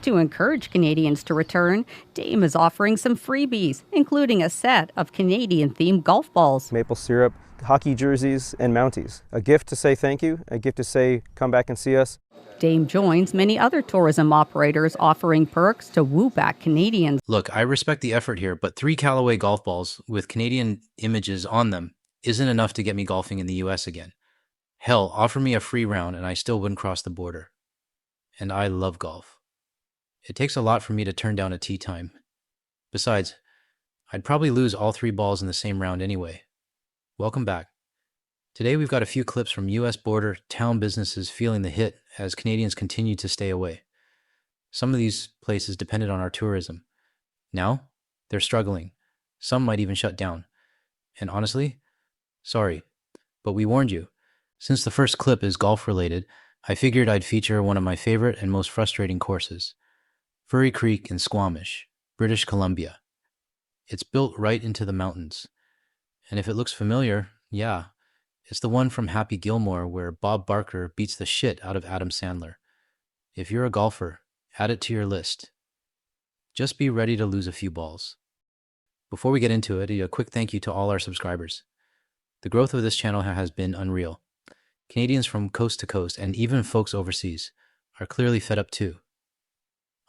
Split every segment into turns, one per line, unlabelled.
To encourage Canadians to return, Dame is offering some freebies, including a set of Canadian-themed golf balls.
Maple syrup, hockey jerseys, and Mounties. A gift to say thank you, a gift to say come back and see us.
Dame joins many other tourism operators offering perks to woo back Canadians.
Look, I respect the effort here, but 3 Callaway golf balls with Canadian images on them isn't enough to get me golfing in the US again. Hell, offer me a free round and I still wouldn't cross the border. And I love golf. It takes a lot for me to turn down a tee time. Besides, I'd probably lose all 3 balls in the same round anyway. Welcome back. Today we've got a few clips from US border town businesses feeling the hit as Canadians continue to stay away. Some of these places depended on our tourism. Now, they're struggling. Some might even shut down. And honestly, sorry, but we warned you. Since the first clip is golf related, I figured I'd feature one of my favorite and most frustrating courses. Furry Creek in Squamish, British Columbia. It's built right into the mountains. And if it looks familiar, yeah, it's the one from Happy Gilmore where Bob Barker beats the shit out of Adam Sandler. If you're a golfer, add it to your list. Just be ready to lose a few balls. Before we get into it, a quick thank you to all our subscribers. The growth of this channel has been unreal. Canadians from coast to coast, and even folks overseas, are clearly fed up too.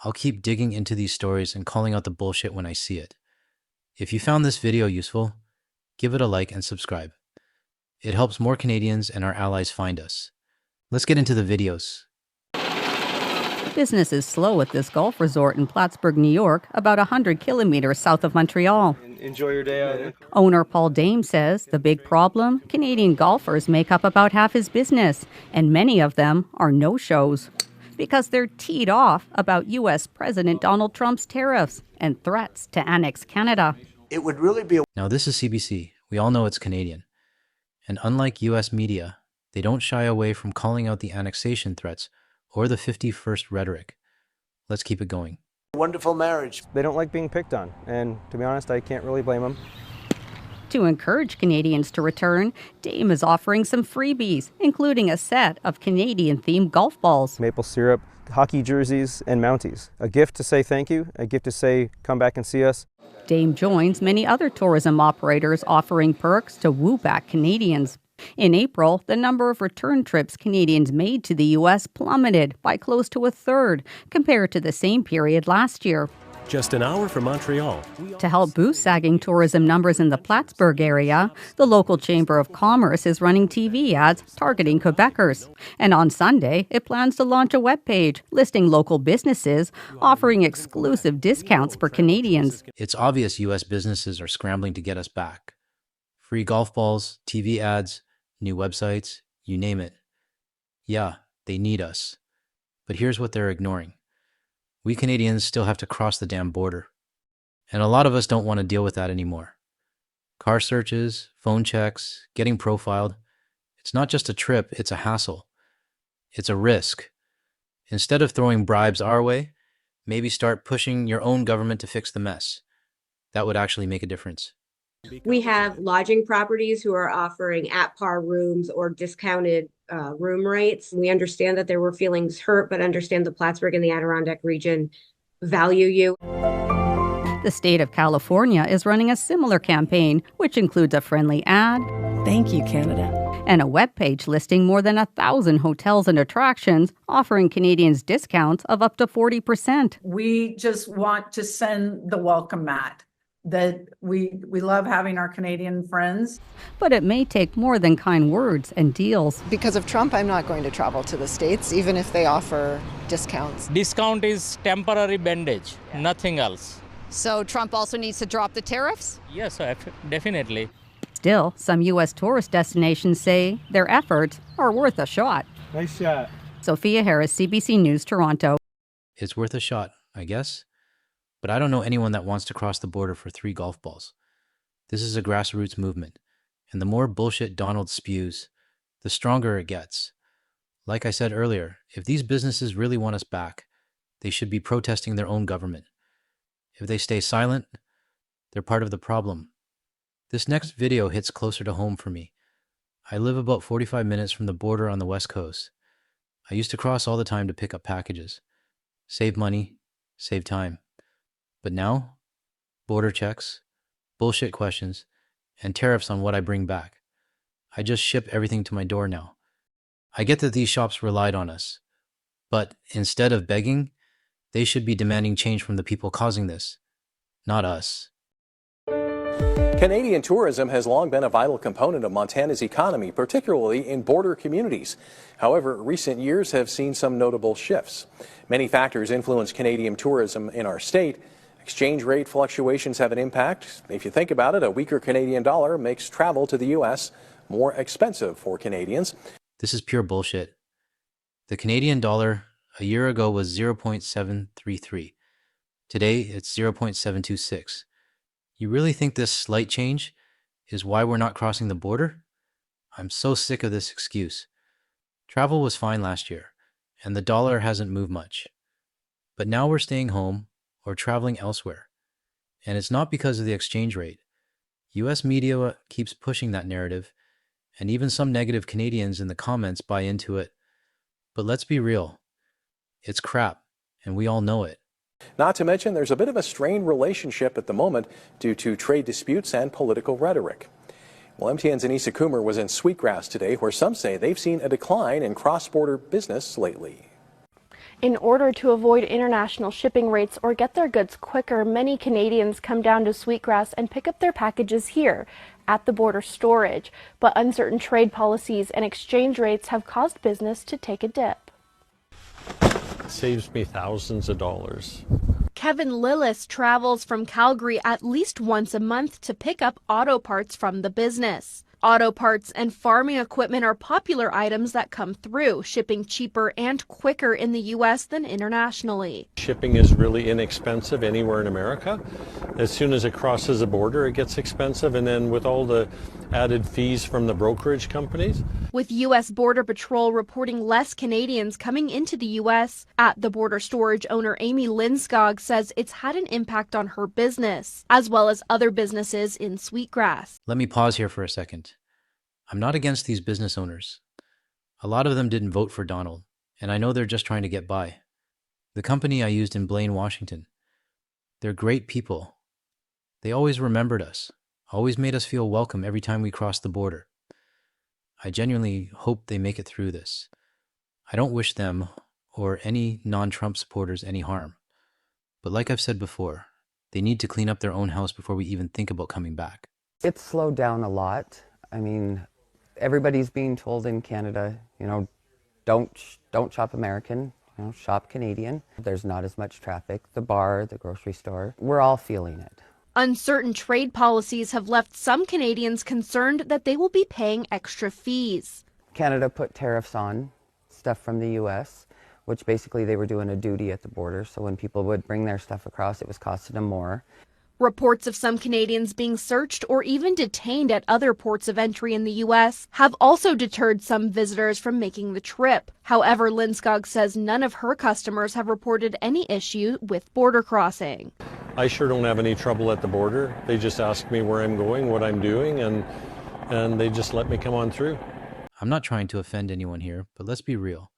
I'll keep digging into these stories and calling out the bullshit when I see it. If you found this video useful, give it a like and subscribe. It helps more Canadians and our allies find us. Let's get into the videos.
Business is slow at this golf resort in Plattsburgh, New York, about 100 kilometers south of Montreal.
Enjoy your day out.
Owner Paul Dame says the big problem, Canadian golfers make up about half his business, and many of them are no-shows because they're teed off about U.S. President Donald Trump's tariffs and threats to annex Canada.
It would really be
Now this is CBC. We all know it's Canadian. And unlike U.S. media, they don't shy away from calling out the annexation threats or the 51st rhetoric. Let's keep it going.
a wonderful marriage.
They don't like being picked on, and to be honest, I can't really blame them.
To encourage Canadians to return, Dame is offering some freebies, including a set of Canadian-themed golf balls.
Maple syrup, hockey jerseys, and Mounties. A gift to say thank you, a gift to say come back and see us.
Dame joins many other tourism operators offering perks to woo back Canadians. In April, the number of return trips Canadians made to the U.S. plummeted by close to a third compared to the same period last year.
Just an hour from Montreal.
To help boost sagging tourism numbers in the Plattsburgh area, the local Chamber of Commerce is running TV ads targeting Quebecers. And on Sunday, it plans to launch a webpage listing local businesses offering exclusive discounts for Canadians.
It's obvious U.S. businesses are scrambling to get us back. Free golf balls, TV ads, new websites, you name it. Yeah, they need us. But here's what they're ignoring. We Canadians still have to cross the damn border. And a lot of us don't want to deal with that anymore. Car searches, phone checks, getting profiled. It's not just a trip, it's a hassle. It's a risk. Instead of throwing bribes our way, maybe start pushing your own government to fix the mess. That would actually make a difference.
We have lodging properties who are offering at-par rooms or discounted room rates. We understand that there were feelings hurt, but understand the Plattsburgh and the Adirondack region value you.
The state of California is running a similar campaign, which includes a friendly ad,
Thank you, Canada,
and a webpage listing more than 1,000 hotels and attractions, offering Canadians discounts of up to 40%.
We just want to send the welcome mat that we love having our Canadian friends.
But it may take more than kind words and deals.
Because of Trump, I'm not going to travel to the States, even if they offer discounts.
Discount is temporary bandage, nothing else.
So Trump also needs to drop the tariffs?
Yes, definitely.
Still, some U.S. tourist destinations say their efforts are worth a shot.
Nice shot.
Sophia Harris, CBC News, Toronto.
It's worth a shot, I guess. But I don't know anyone that wants to cross the border for 3 golf balls. This is a grassroots movement, and the more bullshit Donald spews, the stronger it gets. Like I said earlier, if these businesses really want us back, they should be protesting their own government. If they stay silent, they're part of the problem. This next video hits closer to home for me. I live about 45 minutes from the border on the West Coast. I used to cross all the time to pick up packages, save money, Save time. But now, border checks, bullshit questions, and tariffs on what I bring back. I just ship everything to my door now. I get that these shops relied on us, but instead of begging, they should be demanding change from the people causing this, not us.
Canadian tourism has long been a vital component of Montana's economy, particularly in border communities. However, recent years have seen some notable shifts. Many factors influence Canadian tourism in our state. Exchange rate fluctuations have an impact. If you think about it, a weaker Canadian dollar makes travel to the U.S. more expensive for Canadians.
This is pure bullshit. The Canadian dollar a year ago was 0.733. Today, it's 0.726. You really think this slight change is why we're not crossing the border? I'm so sick of this excuse. Travel was fine last year, and the dollar hasn't moved much. But now we're staying home or traveling elsewhere. And it's not because of the exchange rate. US media keeps pushing that narrative, and even some negative Canadians in the comments buy into it. But let's be real. It's crap, and we all know it.
Not to mention, there's a bit of a strained relationship at the moment due to trade disputes and political rhetoric. Well, MTN's Anissa Coomer was in Sweetgrass today, where some say they've seen a decline in cross-border business lately.
In order to avoid international shipping rates or get their goods quicker, many Canadians come down to Sweetgrass and pick up their packages here at the border storage. But uncertain trade policies and exchange rates have caused business to take a dip.
Saves me thousands of dollars.
Kevin Lillis travels from Calgary at least once a month to pick up auto parts from the business. Auto parts and farming equipment are popular items that come through, shipping cheaper and quicker in the U.S. than internationally.
Shipping is really inexpensive anywhere in America. As soon as it crosses a border, it gets expensive, and then with all the added fees from the brokerage companies.
With U.S. Border Patrol reporting less Canadians coming into the U.S., at the border storage owner Amy Lindskog says it's had an impact on her business, as well as other businesses in Sweetgrass.
Let me pause here for a second. I'm not against these business owners. A lot of them didn't vote for Donald, and I know they're just trying to get by. The company I used in Blaine, Washington, they're great people. They always remembered us, always made us feel welcome every time we crossed the border. I genuinely hope they make it through this. I don't wish them or any non-Trump supporters any harm. But like I've said before, they need to clean up their own house before we even think about coming back.
It's slowed down a lot. I mean, everybody's being told in Canada, don't shop American, shop Canadian. There's not as much traffic. The bar, the grocery store, we're all feeling it.
Uncertain trade policies have left some Canadians concerned that they will be paying extra fees.
Canada put tariffs on stuff from the U.S., which basically they were doing a duty at the border. So when people would bring their stuff across, it was costing them more.
Reports of some Canadians being searched or even detained at other ports of entry in the U.S. have also deterred some visitors from making the trip. However, Lindskog says none of her customers have reported any issue with border crossing.
I sure don't have any trouble at the border. They just ask me where I'm going, what I'm doing, and they just let me come on through.
I'm not trying to offend anyone here, but let's be real.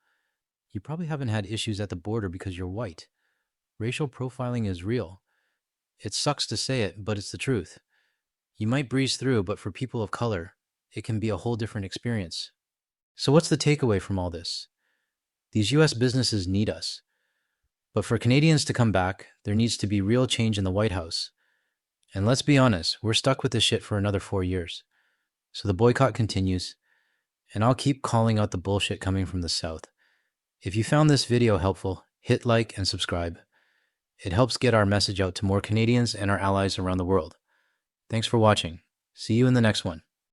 You probably haven't had issues at the border because you're white. Racial profiling is real. It sucks to say it, but it's the truth. You might breeze through, but for people of color, it can be a whole different experience. So what's the takeaway from all this? These U.S. businesses need us. But for Canadians to come back, there needs to be real change in the White House. And let's be honest, we're stuck with this shit for another 4 years. So the boycott continues, and I'll keep calling out the bullshit coming from the South. If you found this video helpful, hit like and subscribe. It helps get our message out to more Canadians and our allies around the world. Thanks for watching. See you in the next one.